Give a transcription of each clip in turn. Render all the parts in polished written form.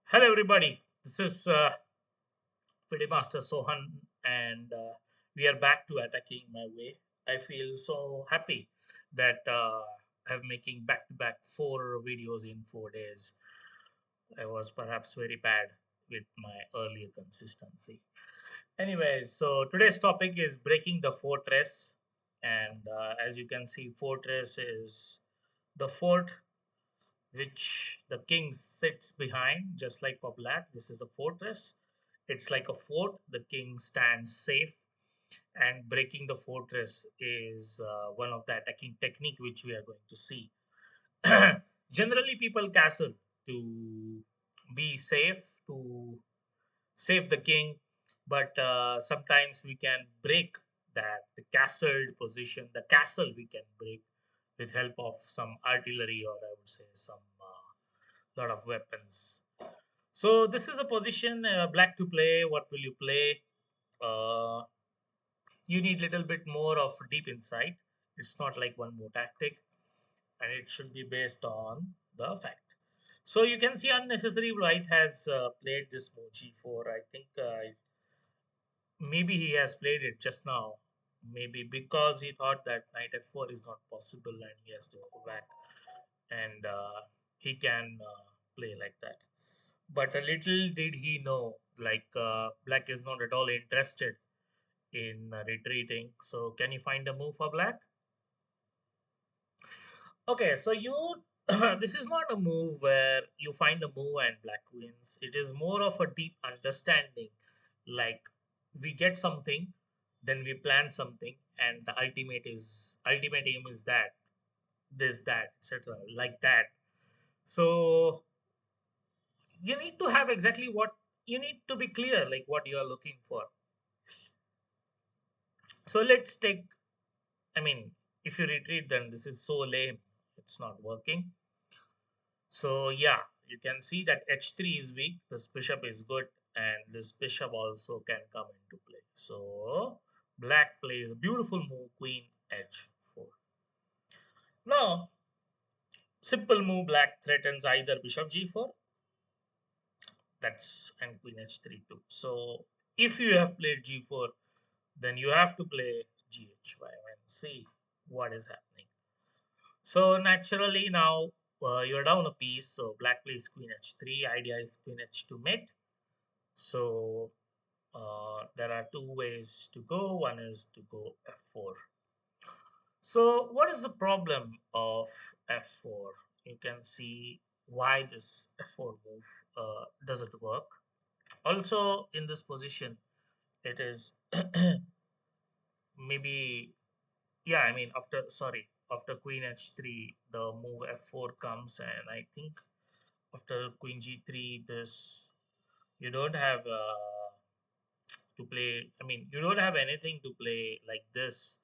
Hello, everybody. This is Fide Master Sohan, and we are back to attacking my way. I feel so happy that I'm making back-to-back 4 videos in 4 days. I was perhaps very bad with my earlier consistency. Anyways, so today's topic is breaking the fortress, and as you can see, fortress is the fort which the king sits behind, just like for black. This is a fortress. It's like a fort. The king stands safe, and breaking the fortress is one of the attacking technique which we are going to see. Generally, people castle to be safe, to save the king, but sometimes we can break that the castled position. The castle we can break with help of some artillery, or I would say some lot of weapons. So this is a position black to play. What will you play? Uh, you need little bit more of deep insight. It's not like one more tactic, and it should be based on the fact. So you can see unnecessary white has played this move g4. I think maybe he has played it just now. Maybe because he thought that knight f4 is not possible and he has to go back and he can play like that. But a little did he know, like black is not at all interested in retreating. So can you find a move for black? Okay, so you this is not a move where you find a move and black wins. It is more of a deep understanding. Like we get something, then we plan something, and the ultimate aim is that this that etc. Like that. So you need to have exactly what you need to be clear, like what you are looking for. So let's take, I mean, if you retreat, then this is so lame. It's not working. So yeah, you can see that h3 is weak. This bishop is good, and this bishop also can come into play. So black plays a beautiful move, queen h4. Now, simple move, black threatens either bishop g4, that's and queen h3 too. So if you have played g4, then you have to play gh5 and see what is happening. So naturally now you're down a piece. So black plays queen h3. Idea is queen h2 mate. So there are two ways to go. One is to go f4. So what is the problem of f4? You can see why this f4 move doesn't work. Also in this position, it is maybe, yeah, I mean, after queen h3, the move f4 comes, and I think after queen g3, this you don't have to play. I mean, you don't have anything to play like this.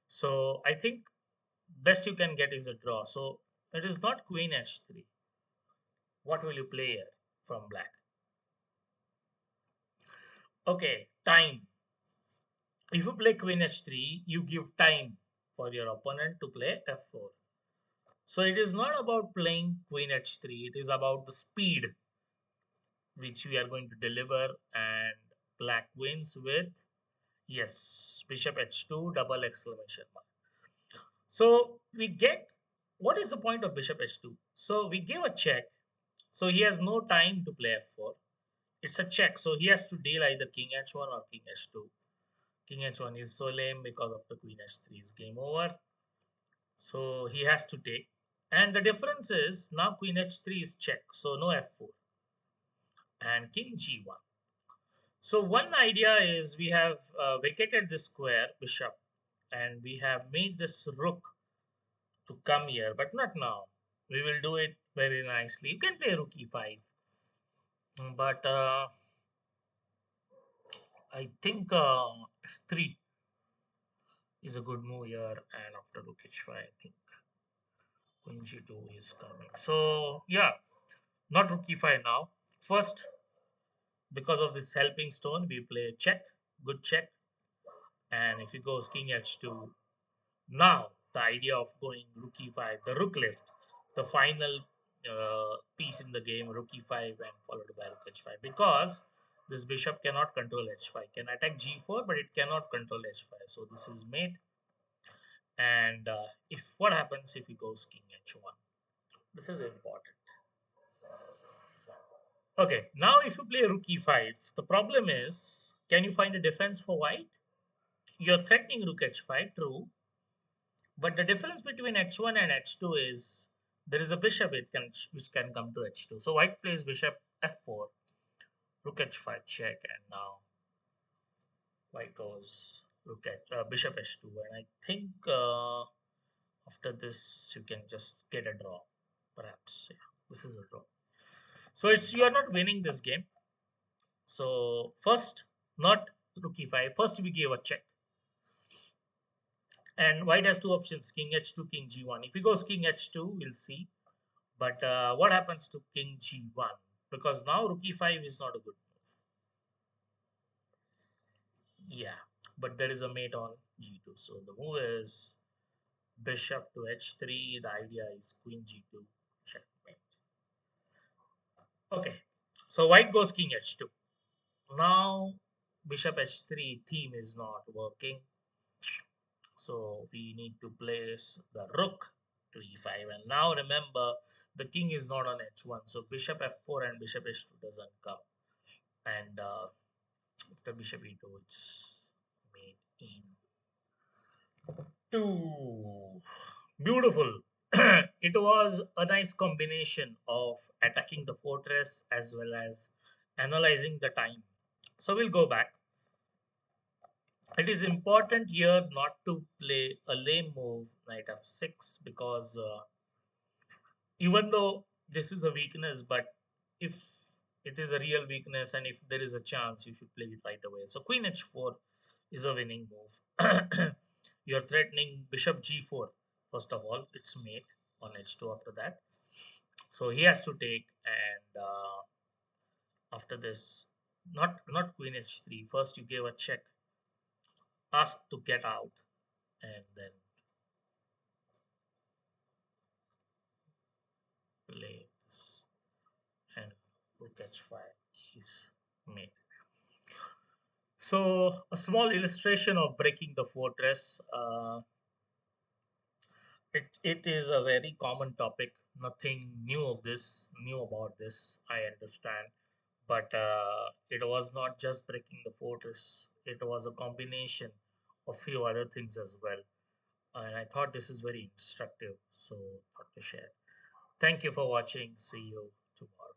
So I think best you can get is a draw. So it is not queen h3. What will you play here from black? Okay, time. If you play queen h3, you give time for your opponent to play f4. So it is not about playing queen h3, it is about the speed which we are going to deliver, and black wins with, yes, bishop h2 double exclamation mark. So we get, what is the point of bishop h2? So we give a check. So he has no time to play f4. It's a check. So he has to deal either king h1 or king h2. King h1 is so lame because of the queen h3 is game over. So he has to take. And the difference is now queen h3 is check. So no f4. And king g1. So one idea is we have vacated this square bishop, and we have made this rook to come here, but not now. We will do it very nicely. You can play rook e5, but I think f3 is a good move here, and after rook h5, I think queen g2 is coming. So yeah, not rook e5 now. First, because of this helping stone, we play check, good check, and if he goes king h2, now the idea of going rook e5, the rook left, the final piece in the game, rook e5 and followed by rook h5, because this bishop cannot control h5, can attack g4 but it cannot control h5. So this is mate. And if what happens if he goes king h1, this is important. Okay, now if you play rook e5, the problem is, can you find a defense for white? You're threatening rook h5, true, but the difference between h1 and h2 is there is a bishop which can come to h2. So white plays bishop f4, rook h5 check, and now white goes rook at bishop h2, and I think after this you can just get a draw, perhaps. Yeah, this is a draw. So it's you are not winning this game. So first, not rook e5. First we gave a check, and white has two options: king h2, king g1. If he goes king h2, we'll see. But what happens to king g1? Because now rook e5 is not a good move. Yeah, but there is a mate on g2. So the move is bishop to h3. The idea is queen g2, checkmate. Okay, so white goes king h2. Now bishop h3 theme is not working. So we need to place the rook to e5. And now remember, the king is not on h1. So bishop f4 and bishop h2 doesn't come. And after bishop e2, it's made in 2. Beautiful. It was a nice combination of attacking the fortress as well as analyzing the time. So we'll go back. It is important here not to play a lame move, knight f6, because even though this is a weakness, but if it is a real weakness and if there is a chance, you should play it right away. So queen h4 is a winning move. You're threatening bishop g4. First of all, it's mate on h2 after that. So he has to take, and after this, not queen h3. First, you gave a check, ask to get out, and then play this, and rook h5 is mate. So a small illustration of breaking the fortress. It is a very common topic. Nothing new about this. I understand, but it was not just breaking the fortress. It was a combination of few other things as well. And I thought this is very instructive, so thought to share. Thank you for watching. See you tomorrow.